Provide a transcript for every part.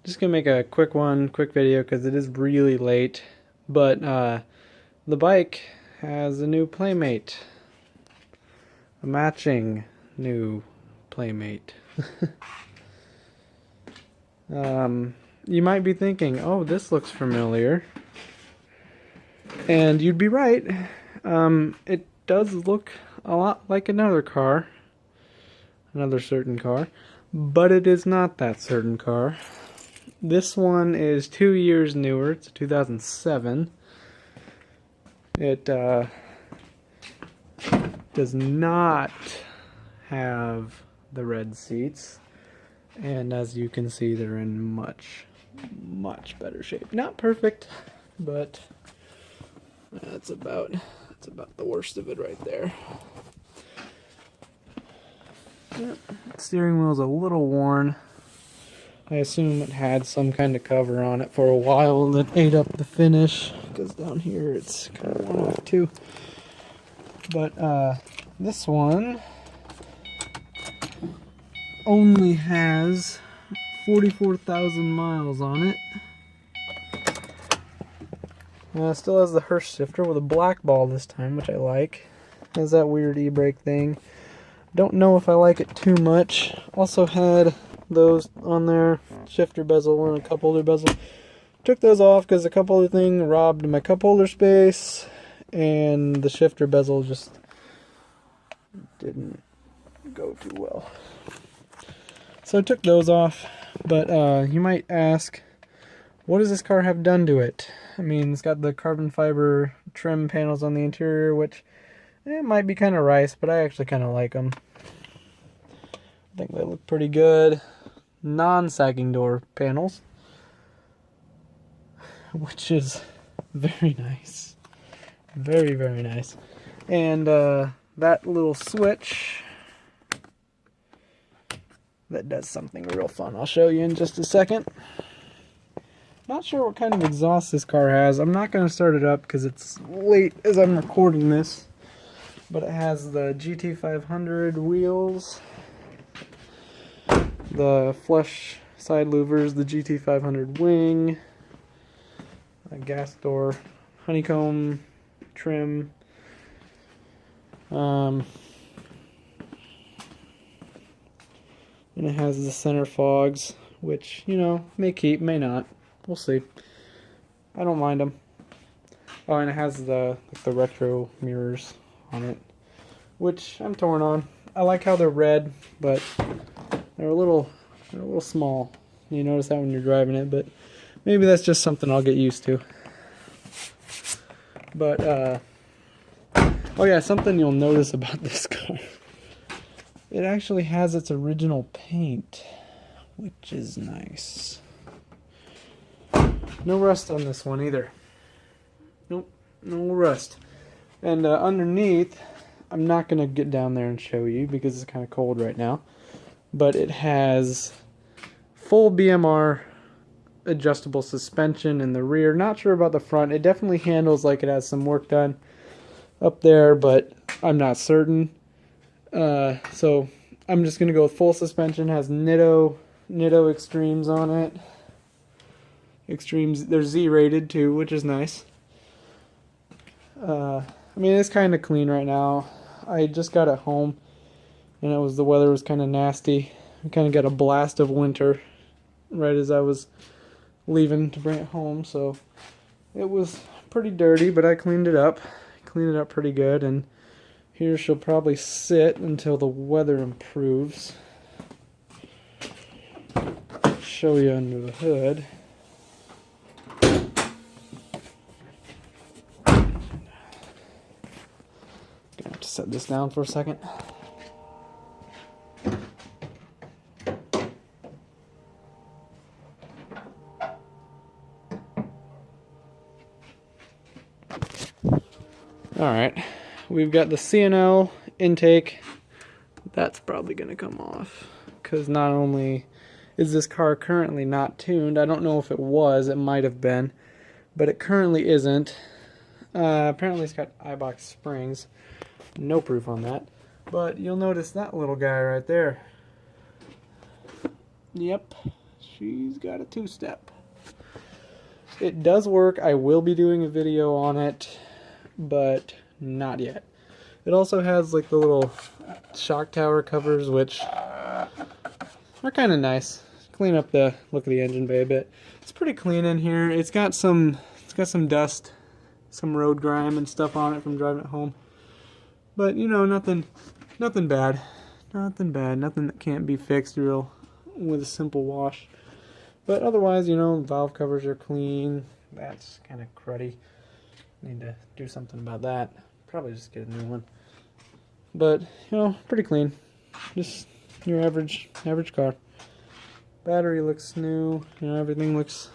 Just gonna make a quick video, because it is really late. But the bike has a new playmate, a matching new playmate. You might be thinking, oh, this looks familiar. And you'd be right. It does look a lot like another car. Another certain car. But it is not that certain car. This one is 2 years newer. It's a 2007. It does not have the red seats. And as you can see, they're in much better shape. Not perfect, but that's about the worst of it right there. Yep. Steering wheel's a little worn. I assume it had some kind of cover on it for a while that ate up the finish, because down here it's kind of worn off too. But this one only has 44,000 miles on it. Still has the Hurst shifter with a black ball this time, which I like. Has that weird e-brake thing. Don't know if I like it too much. Also had those on there, shifter bezel and a cup holder bezel. Took those off because the cup holder thing robbed my cup holder space, and the shifter bezel just didn't go too well. So I took those off, but you might ask, what does this car have done to it? I mean, it's got the carbon fiber trim panels on the interior, which it might be kind of rice, but I actually kind of like them. I think they look pretty good. Non-sagging door panels, which is very nice. Very, very nice. And that little switch that does something real fun. I'll show you in just a second. Not sure what kind of exhaust this car has. I'm not going to start it up because it's late as I'm recording this. But it has the GT500 wheels, the flush side louvers, the GT500 wing, a gas door, honeycomb trim, and it has the center fogs, which, you know, may keep, may not. We'll see. I don't mind them. Oh, and it has the retro mirrors on it, which I'm torn on. I like how they're red, but they're a little small. You notice that when you're driving it, but maybe that's just something I'll get used to. But oh yeah, something you'll notice about this car. It actually has its original paint, which is nice. No rust on this one either. Nope, no rust. And underneath, I'm not going to get down there and show you because it's kind of cold right now. But it has full BMR adjustable suspension in the rear. Not sure about the front. It definitely handles like it has some work done up there, but I'm not certain. So I'm just going to go with full suspension. It has Nitto Extremes on it. Extremes, they're Z-rated too, which is nice. I mean, it's kind of clean right now. I just got it home, and the weather was kind of nasty. I kind of got a blast of winter right as I was leaving to bring it home, so it was pretty dirty, but I cleaned it up. Cleaned it up pretty good, and here she'll probably sit until the weather improves. Show you under the hood. Gonna have to set this down for a second. Alright, we've got the C&L intake. That's probably going to come off, because not only is this car currently not tuned, I don't know if it was, it might have been, but it currently isn't. Apparently it's got iBox springs, no proof on that, but you'll notice that little guy right there. Yep, she's got a two-step. It does work. I will be doing a video on it, but not yet. It also has like the little shock tower covers, which are kind of nice. Clean up the look of the engine bay a bit. It's pretty clean in here. It's got some dust, some road grime and stuff on it from driving it home. But you know, nothing bad. Nothing bad. Nothing that can't be fixed real with a simple wash. But otherwise, you know, valve covers are clean. That's kind of cruddy. Need to do something about that. Probably just get a new one. But, you know, pretty clean. Just your average car. Battery looks new. You know, everything looks...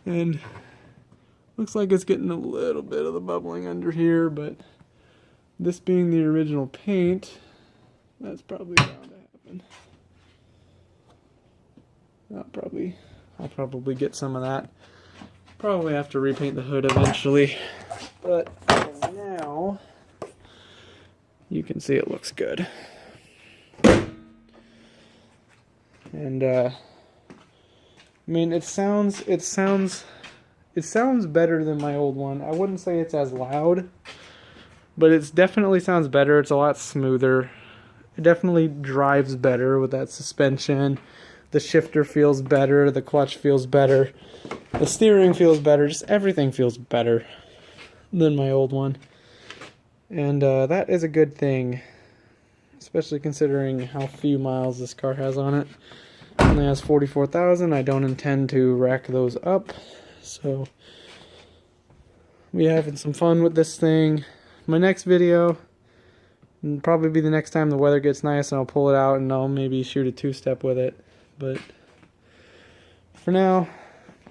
and looks like it's getting a little bit of the bubbling under here, but this being the original paint, that's probably bound to happen. I'll probably get some of that. Probably have to repaint the hood eventually, but for now, you can see it looks good. And I mean, it sounds better than my old one. I wouldn't say it's as loud, but it definitely sounds better. It's a lot smoother. It definitely drives better with that suspension. The shifter feels better. The clutch feels better. The steering feels better. Just everything feels better than my old one. And that is a good thing, especially considering how few miles this car has on it. It only has 44,000. I don't intend to rack those up. So we're having some fun with this thing. My next video will probably be the next time the weather gets nice, and I'll pull it out and I'll maybe shoot a two-step with it. But for now,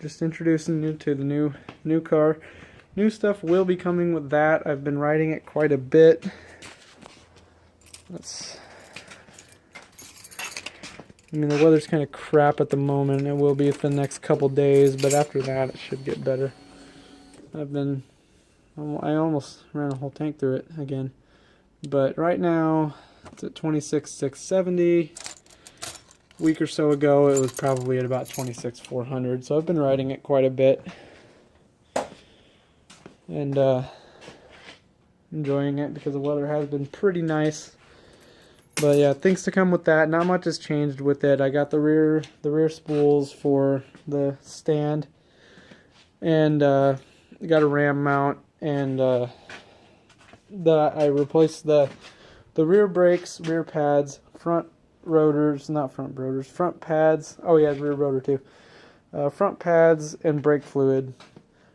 just introducing you to the new car. New stuff will be coming with that. I've been riding it quite a bit. I mean, the weather's kind of crap at the moment. It will be for the next couple days, but after that, it should get better. I almost ran a whole tank through it again. But right now, it's at 26,670. A week or so ago, it was probably at about 26,400. So I've been riding it quite a bit. And enjoying it because the weather has been pretty nice. But yeah, things to come with that. Not much has changed with it. I got the rear spools for the stand, and got a ram mount, and I replaced the rear brakes, rear pads, front pads. Oh yeah, rear rotor too. Front pads and brake fluid.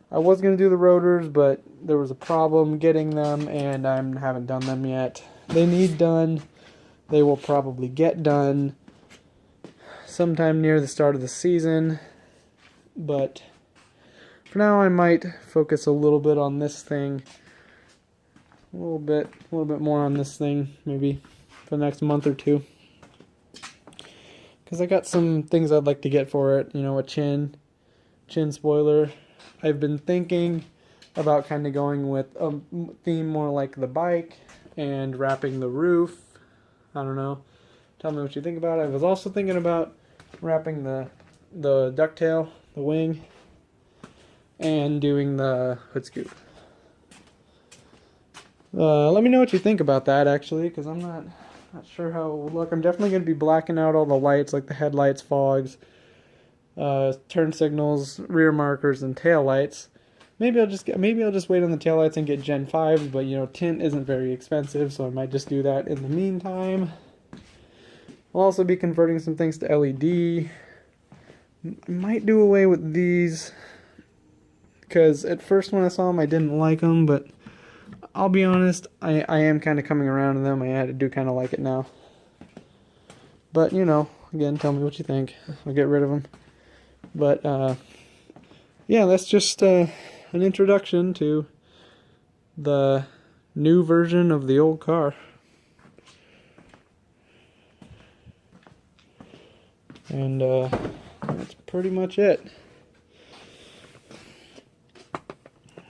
I was gonna do the rotors, but there was a problem getting them, and I haven't done them yet. They need done. They will probably get done sometime near the start of the season, but for now I might focus a little bit on this thing, a little bit more on this thing, maybe for the next month or two, because I got some things I'd like to get for it. You know, a chin spoiler. I've been thinking about kind of going with a theme more like the bike and wrapping the roof. I don't know. Tell me what you think about it. I was also thinking about wrapping the ducktail, the wing, and doing the hood scoop. Let me know what you think about that, actually, because I'm not sure how it will look. I'm definitely going to be blacking out all the lights, like the headlights, fogs, turn signals, rear markers, and tail lights. Maybe I'll just wait on the taillights and get Gen 5s, but you know, tint isn't very expensive, so I might just do that in the meantime. I'll also be converting some things to LED. I might do away with these, because at first when I saw them I didn't like them, but I'll be honest, I am kind of coming around to them. I do kind of like it now. But, you know, again, tell me what you think. I'll get rid of them. But, yeah, that's just an introduction to the new version of the old car. And that's pretty much it.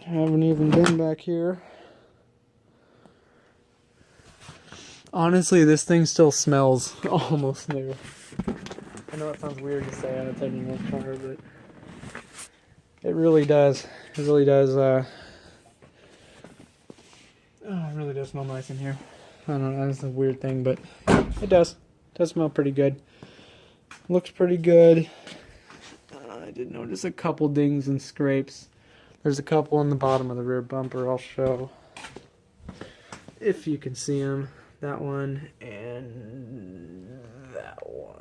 Haven't even been back here. Honestly, this thing still smells almost new. I know it sounds weird to say on a 10-year-old car, but it really does. It really does. Oh, it really does smell nice in here. I don't know, that's a weird thing, but it does. It does smell pretty good. Looks pretty good. I did notice a couple dings and scrapes. There's a couple on the bottom of the rear bumper. I'll show if you can see them. That one and that one.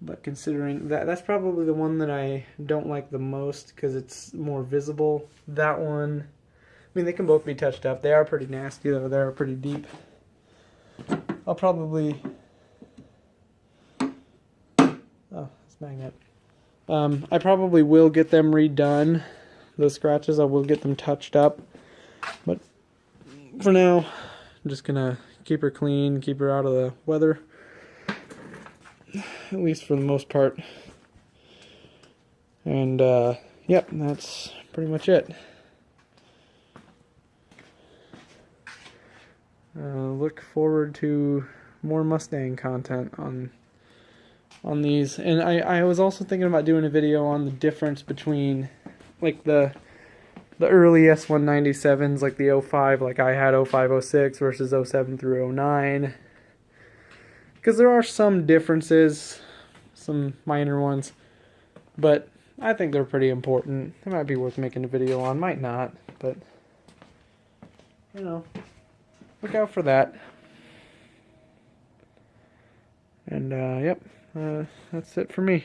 But considering that's probably the one that I don't like the most because it's more visible. That one, I mean, they can both be touched up. They are pretty nasty though. They are pretty deep. I'll probably, oh, it's magnet. I probably will get them redone. Those scratches, I will get them touched up. But for now, I'm just gonna keep her clean, keep her out of the weather. At least for the most part. And yep, that's pretty much it. Look forward to more Mustang content on these. And I was also thinking about doing a video on the difference between like the early S197s, like the 05, like I had 05, 06 versus 07 through 09. Because there are some differences, some minor ones, but I think they're pretty important. They might be worth making a video on, might not, but you know, look out for that. And yep, that's it for me.